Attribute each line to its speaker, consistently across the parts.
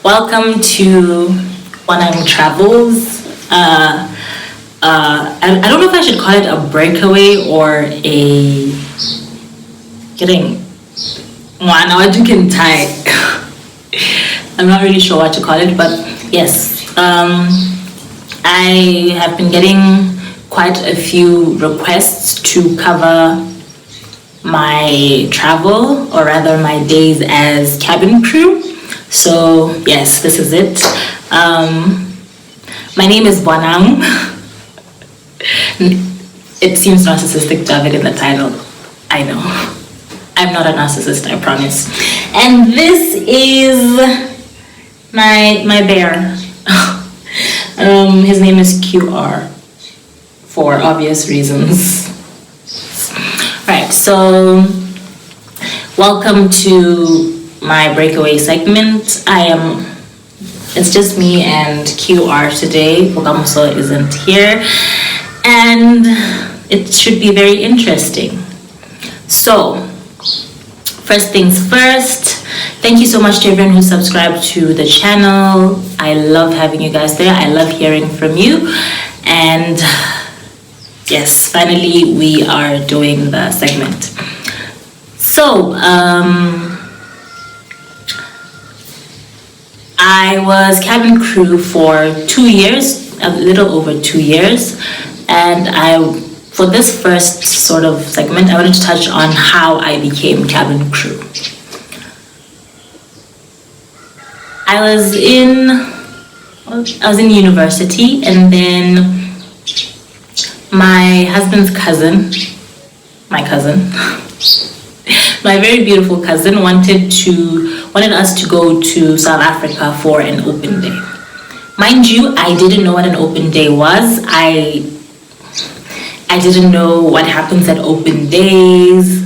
Speaker 1: Welcome to Bonang Travels. I don't know if I should call it a breakaway or a getting one or you can tie. I'm not really sure what to call it, but yes, I have been getting quite a few requests to cover my travel, or rather my days as cabin crew. So yes, this is it. My name is Bonang. It seems narcissistic to have it in the title. I know. I'm not a narcissist, I promise. And this is my bear. His name is QR for obvious reasons. Right, so welcome to my breakaway segment. It's just me and QR today. Bogamoso isn't here, and it should be very interesting. So, first things first, thank you so much to everyone who subscribed to the channel. I love having you guys there. I love hearing from you. And yes, finally we are doing the segment. So, I was cabin crew for 2 years, a little over 2 years, and for this first sort of segment, I wanted to touch on how I became cabin crew. I was in university, and then my husband's cousin, my very beautiful cousin, wanted us to go to South Africa for an open day. Mind you, I didn't know what an open day was. I didn't know what happens at open days.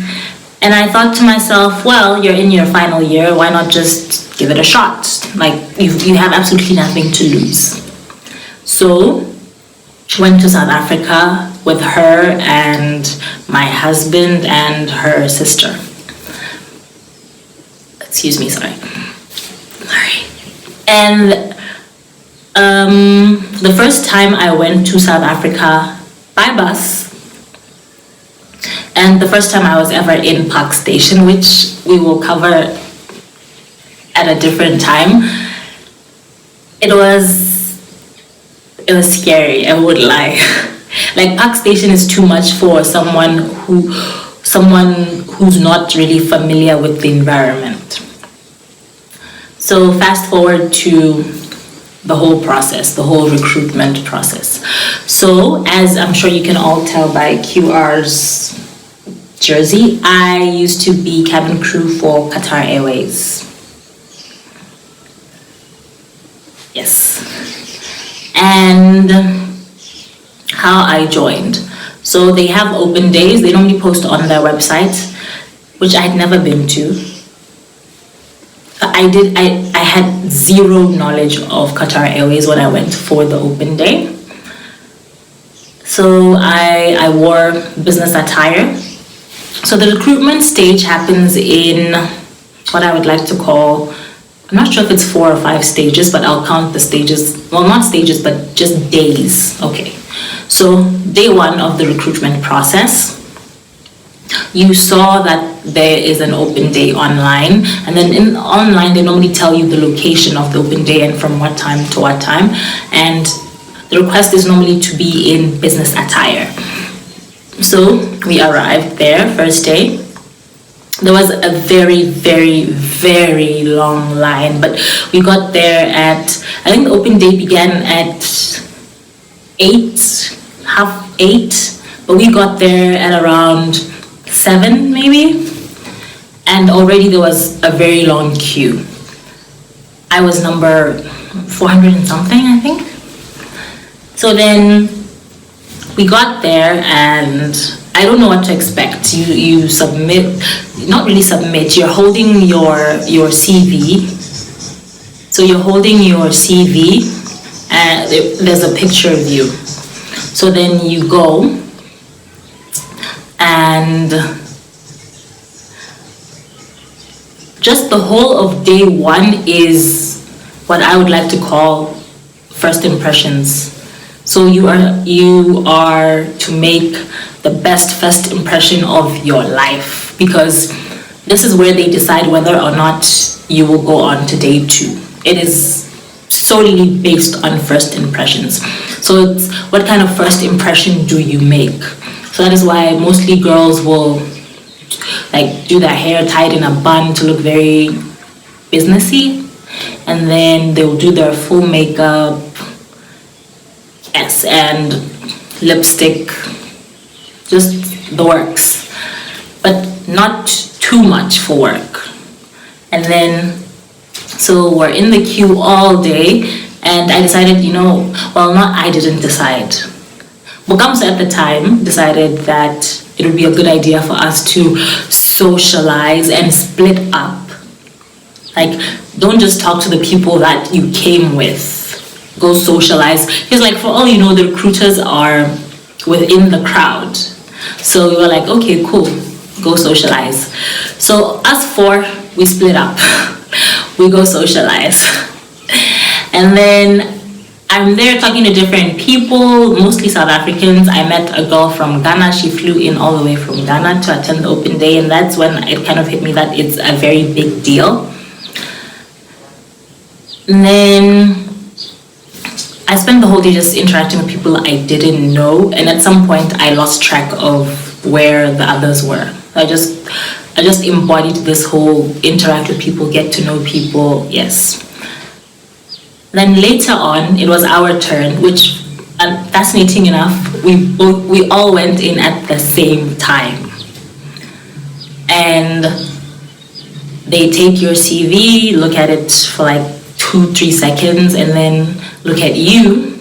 Speaker 1: And I thought to myself, well, you're in your final year, why not just give it a shot? Like, you have absolutely nothing to lose. So, went to South Africa with her and my husband and her sister. Excuse me, sorry. And the first time I went to South Africa by bus, and the first time I was ever in Park Station, which we will cover at a different time, it was scary, I wouldn't lie. Like, Park Station is too much for someone who's not really familiar with the environment. So fast forward to the whole process, the whole recruitment process. So, as I'm sure you can all tell by QR's jersey, I used to be cabin crew for Qatar Airways. Yes. And how I joined. So they have open days. They normally post on their website, which I had never been to. I had zero knowledge of Qatar Airways when I went for the open day. So I wore business attire. So the recruitment stage happens in what I would like to call, I'm not sure if it's 4 or 5 stages, but I'll count the stages. Well, not stages, but just days. Okay. So day 1 of the recruitment process, you saw that there is an open day online, and then online they normally tell you the location of the open day and from what time to what time, and the request is normally to be in business attire. So we arrived there first day. There was a very, very, very long line, but we got there at, I think the open day began at 8:30, but we got there at around 7 maybe, and already there was a very long queue. I was number 400 and something, I think. So then we got there, and I don't know what to expect. You submit, not really submit, you're holding your CV. So you're holding your CV, and there's a picture of you. So then you go, and just the whole of day 1 is what I would like to call first impressions. So you are to make the best first impression of your life, because this is where they decide whether or not you will go on to day 2. It is solely based on first impressions. So it's what kind of first impression do you make? So that is why mostly girls will like do their hair tied in a bun to look very businessy, and then they'll do their full makeup, yes, and lipstick, just the works, but not too much for work. And then so we're in the queue all day, and I decided, I didn't decide. Bokamsa at the time decided that it would be a good idea for us to socialize and split up. Like, don't just talk to the people that you came with. Go socialize. Because like, for all you know, the recruiters are within the crowd. So we were like, okay, cool, go socialize. So us 4, we split up. We go socialize. And then I'm there talking to different people, mostly South Africans. I met a girl from Ghana. She flew in all the way from Ghana to attend the open day, and that's when it kind of hit me that it's a very big deal. And then I spent the whole day just interacting with people I didn't know, and at some point I lost track of where the others were. I just embodied this whole interact with people, get to know people, yes. Then later on, it was our turn, which, fascinating enough, we all went in at the same time. And they take your CV, look at it for like 2-3 seconds, and then look at you.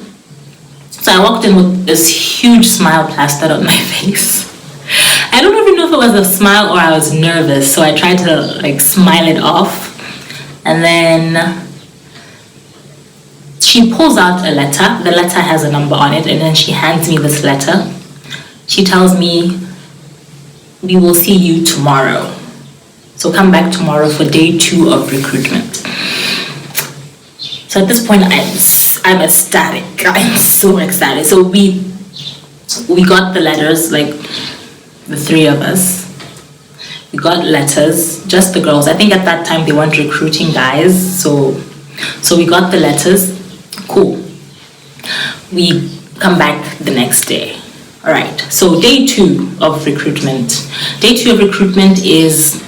Speaker 1: So I walked in with this huge smile plastered on my face. I don't even know if it was a smile or I was nervous, so I tried to like smile it off. And then she pulls out a letter. The letter has a number on it, and then she hands me this letter. She tells me, we will see you tomorrow. So come back tomorrow for day 2 of recruitment. So at this point, I'm ecstatic. I'm so ecstatic. So we got the letters, like the 3 of us. We got letters, just the girls. I think at that time they weren't recruiting guys. So we got the letters. Cool. We come back the next day. All right. So day 2 of recruitment. Day 2 of recruitment is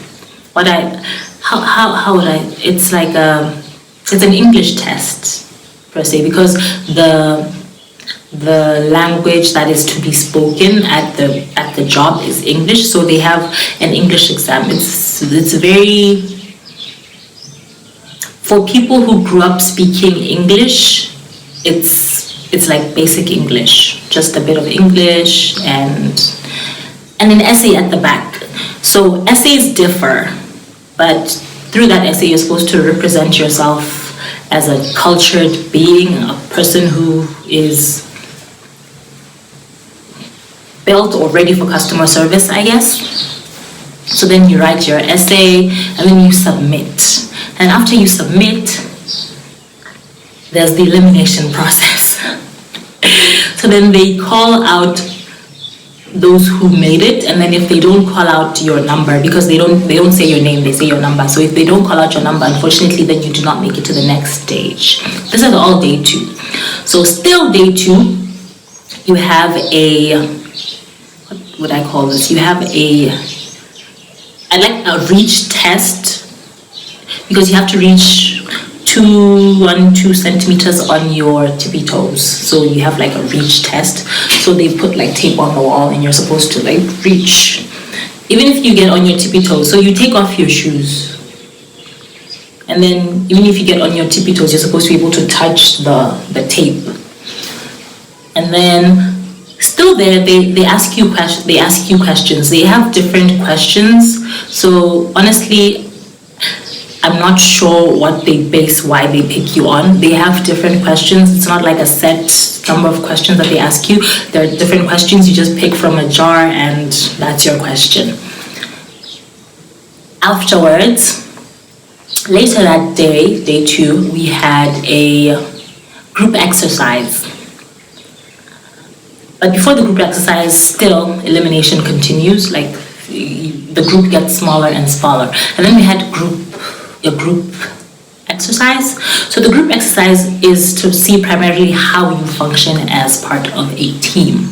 Speaker 1: how would I? It's like it's an English test per se, because the language that is to be spoken at the job is English. So they have an English exam. It's very, for people who grew up speaking English, it's like basic English, just a bit of English and an essay at the back. So essays differ, but through that essay you're supposed to represent yourself as a cultured being, a person who is built or ready for customer service, I guess. So then you write your essay and then you submit. And after you submit, there's the elimination process. So then they call out those who made it, and then if they don't call out your number, because they don't say your name, they say your number. So if they don't call out your number, unfortunately, then you do not make it to the next stage. This is all day 2. So still day 2, you have what would I call this? You have a reach test, because you have to reach 2 centimeters on your tippy toes. So you have like a reach test. So they put like tape on the wall and you're supposed to like reach, even if you get on your tippy toes. So you take off your shoes, and then even if you get on your tippy toes, you're supposed to be able to touch the tape. And then still there, they ask you questions. They have different questions. So honestly, I'm not sure what they base why they pick you on. They have different questions. It's not like a set number of questions that they ask you. There are different questions. You just pick from a jar and that's your question. Afterwards, later that day, day 2, we had a group exercise. But before the group exercise, still elimination continues. Like the group gets smaller and smaller. And then we had a group exercise. So the group exercise is to see primarily how you function as part of a team.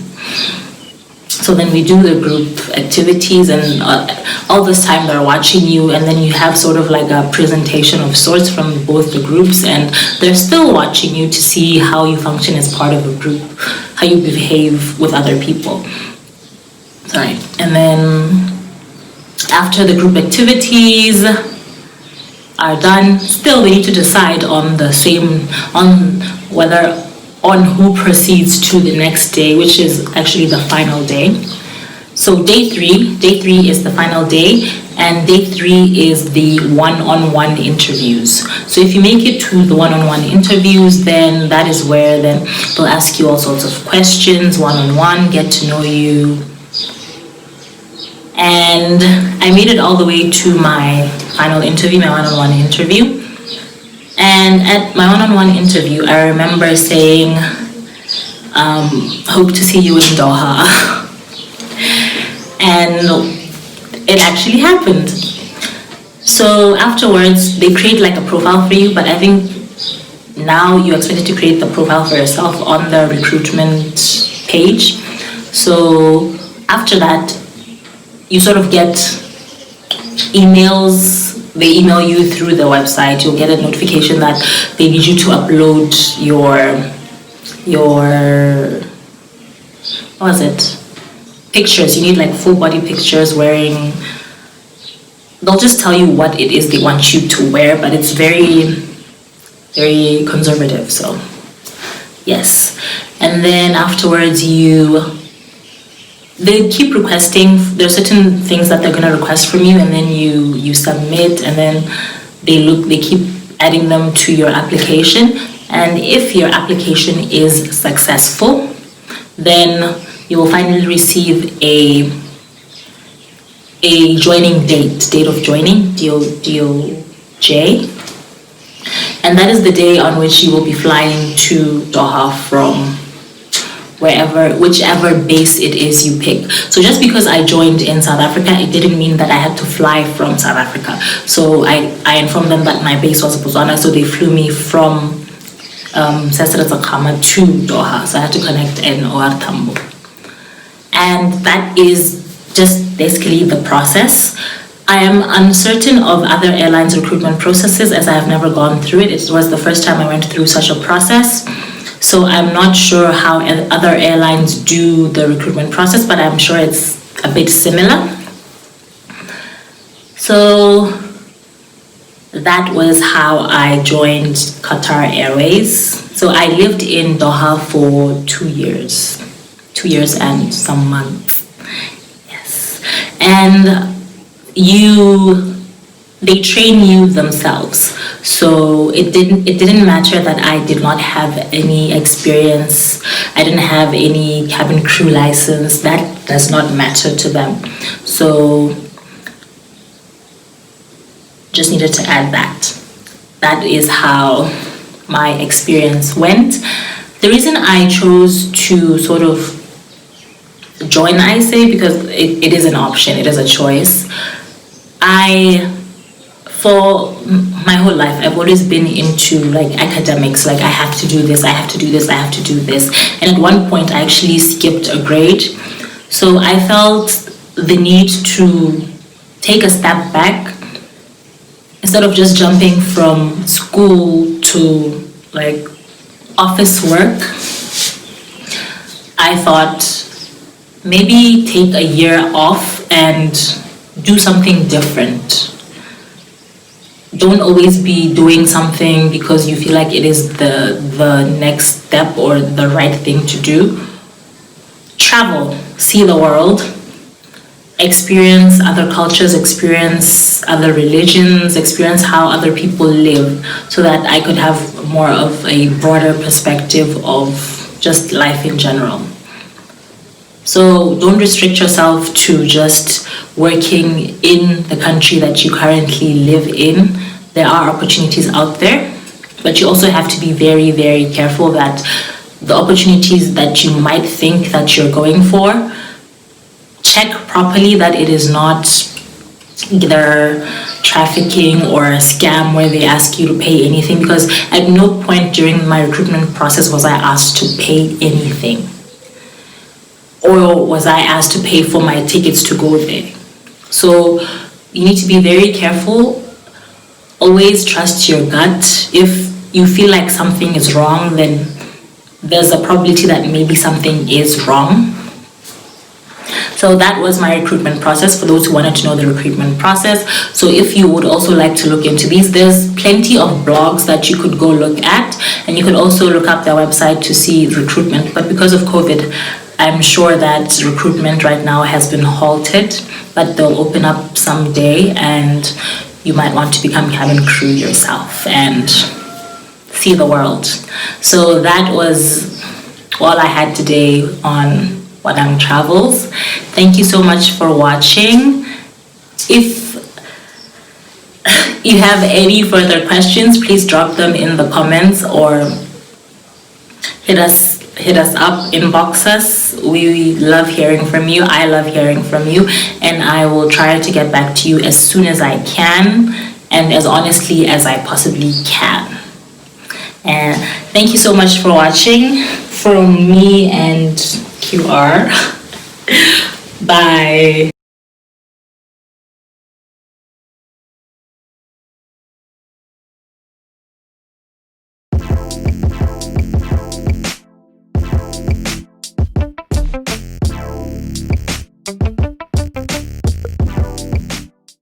Speaker 1: So then we do the group activities, and all this time they're watching you, and then you have sort of like a presentation of sorts from both the groups, and they're still watching you to see how you function as part of a group, how you behave with other people. Sorry. And then after the group activities are done, still we need to decide on who proceeds to the next day, which is actually the final day. So day three is the final day, and day 3 is the one-on-one interviews. So if you make it to the one-on-one interviews, then that is where then they'll ask you all sorts of questions, one-on-one, get to know you. And I made it all the way to my final interview, my one-on-one interview. And at my one-on-one interview, I remember saying, hope to see you in Doha. And it actually happened. So afterwards, they create like a profile for you, but I think now you're expected to create the profile for yourself on the recruitment page. So after that, you sort of get emails. They email you through the website. You'll get a notification that they need you to upload your what was it? Pictures. You need like full body pictures wearing. They'll just tell you what it is they want you to wear, but it's very, very conservative. So yes. And then afterwards they keep requesting. There are certain things that they're going to request from you, and then you submit, and then they keep adding them to your application. And if your application is successful, then you will finally receive a joining date of joining, DOJ. And that is the day on which you will be flying to Doha from whichever base it is you pick. So just because I joined in South Africa, it didn't mean that I had to fly from South Africa. So I informed them that my base was Botswana, so they flew me from Sesretsakama to Doha. So I had to connect in OR Tambo. And that is just basically the process. I am uncertain of other airlines' recruitment processes, as I have never gone through it. It was the first time I went through such a process. So I'm not sure how other airlines do the recruitment process, but I'm sure it's a bit similar. So that was how I joined Qatar Airways. So I lived in Doha for 2 years. 2 years and some months. Yes. And they train you themselves. So it didn't matter that I did not have any experience. I didn't have any cabin crew license. That does not matter to them. So just needed to add that. That is how my experience went. The reason I chose to sort of join ISA, because it is an option, it is a choice. For my whole life, I've always been into like academics, like I have to do this, I have to do this, I have to do this. And at one point I actually skipped a grade. So I felt the need to take a step back. Instead of just jumping from school to like office work, I thought maybe take a year off and do something different. Don't always be doing something because you feel like it is the next step or the right thing to do. Travel, see the world, experience other cultures, experience other religions, experience how other people live, so that I could have more of a broader perspective of just life in general. So don't restrict yourself to just working in the country that you currently live in. there are opportunities out there, but you also have to be very, very careful that the opportunities that you might think that you're going for, check properly that it is not either trafficking or a scam where they ask you to pay anything, because at no point during my recruitment process was I asked to pay anything, or was I asked to pay for my tickets to go there. So you need to be very careful. Always trust your gut. If you feel like something is wrong, then there's a probability that maybe something is wrong. So that was my recruitment process, for those who wanted to know the recruitment process. So if you would also like to look into these, there's plenty of blogs that you could go look at, and you could also look up their website to see recruitment. But because of COVID, I'm sure that recruitment right now has been halted, but they'll open up someday, and you might want to become cabin crew yourself and see the world. So that was all I had today on Bonang Travels. Thank you so much for watching. If you have any further questions, please drop them in the comments or hit us up, inbox us. We love hearing from you. I love hearing from you, and I will try to get back to you as soon as I can and as honestly as I possibly can. And thank you so much for watching. From me and QR. Bye.